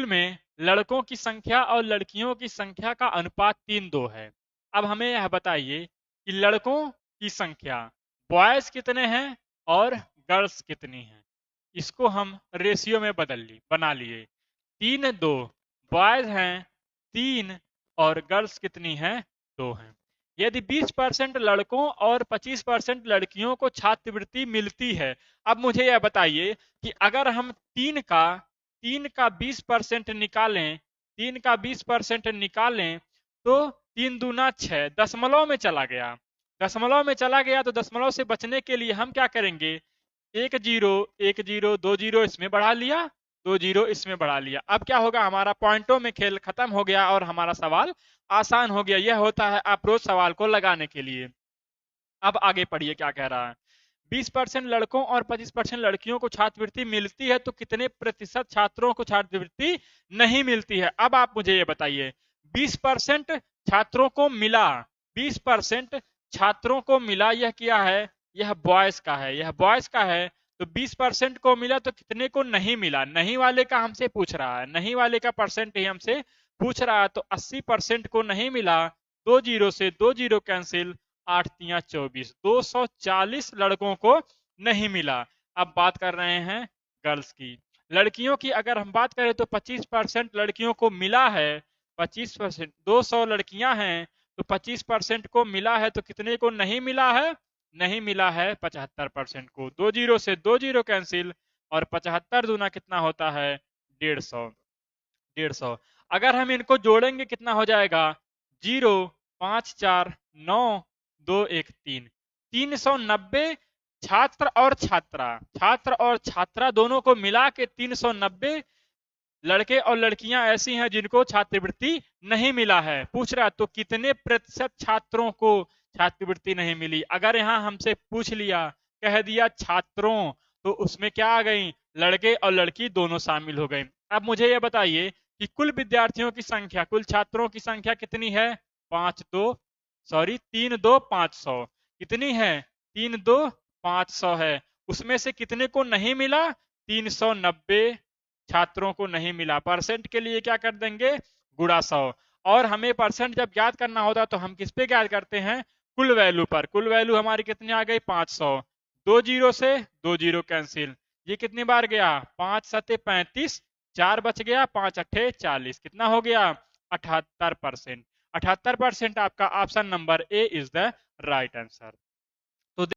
School में लड़कों की संख्या और लड़कियों की संख्या का अनुपात 3:2 है। अब हमें यह बताइए कि लड़कों की संख्या बॉयज कितने हैं और गर्ल्स कितनी हैं। इसको हम रेशियो में बना लिए। 3:2 बॉयज हैं 3 और गर्ल्स कितनी हैं 2 हैं। यदि 20% लड़कों और 25% लड़कियों को छात्रवृत्ति मिलती है, अब मुझे यह बताइए कि अगर हम 3 का 20% निकालें, 3 का 20% निकालें तो 3×2 = 6 दशमलव में चला गया। दशमलव में चला गया तो दशमलव से बचने के लिए हम क्या करेंगे, 1 0 2 0 इसमें बढ़ा लिया, 2 0 इसमें बढ़ा लिया। अब क्या होगा, हमारा पॉइंटों में खेल खत्म हो गया और हमारा सवाल आसान हो गया। यह होता है अप्रोच सवाल को लगाने के लिए। अब आगे पढ़िए क्या कह रहा है। 20% लड़कों और 25% लड़कियों को छात्रवृत्ति मिलती है तो कितने प्रतिशत छात्रों को छात्रवृत्ति नहीं मिलती है। अब आप मुझे ये बताइए, 20% छात्रों को मिला, 20% छात्रों को मिला, यह क्या है, यह बॉयज का है, यह बॉयज का है। तो 20% को मिला तो कितने को नहीं मिला, नहीं वाले का हमसे पूछ रहा है, नहीं वाले का परसेंट ही हमसे पूछ रहा है। तो 80% को नहीं मिला, 2 0 से 2 0 कैंसिल, 8 3 24, 240 लड़कों को नहीं मिला। अब बात कर रहे हैं गर्ल्स की। लड़कियों की अगर हम बात करें तो 25% लड़कियों को मिला है, 25%, 200 लड़कियां हैं तो 25% को मिला है तो कितने को नहीं मिला है, नहीं मिला है 75% को। 2 0 से 2 0 कैंसिल और 75 दूना कितना होता है, 150, 150। अगर हम इनको जोड़ेंगे कितना हो जाएगा, 0 5 4 9 2 1 3, 390 छात्र और छात्रा, छात्र और छात्रा दोनों को मिला के 390 लड़के और लड़कियां ऐसी हैं जिनको छात्रवृत्ति नहीं मिला है। पूछ रहा तो कितने प्रतिशत छात्रों को छात्रवृत्ति नहीं मिली। अगर यहां हमसे पूछ लिया, कह दिया छात्रों, तो उसमें क्या आ गई, लड़के और लड़की दोनों शामिल हो गए। अब मुझे यह बताइए कि कुल विद्यार्थियों की संख्या, कुल छात्रों की संख्या कितनी है, 3 2 500 कितनी है, 3 2 500 है। उसमें से कितने को नहीं मिला, 390 छात्रों को नहीं मिला। परसेंट के लिए क्या कर देंगे, गुणा 100। और हमें परसेंट जब ज्ञात करना होता तो हम किस पे ज्ञात करते हैं, कुल वैल्यू पर। कुल वैल्यू हमारी कितनी आ गई, 500। 2 0 से 2 0 कैंसिल, ये कितनी बार गया, 5 7 35, 4 बच गया, 5 8 40, कितना हो गया, 78%। 78% आपका option number A is the right answer.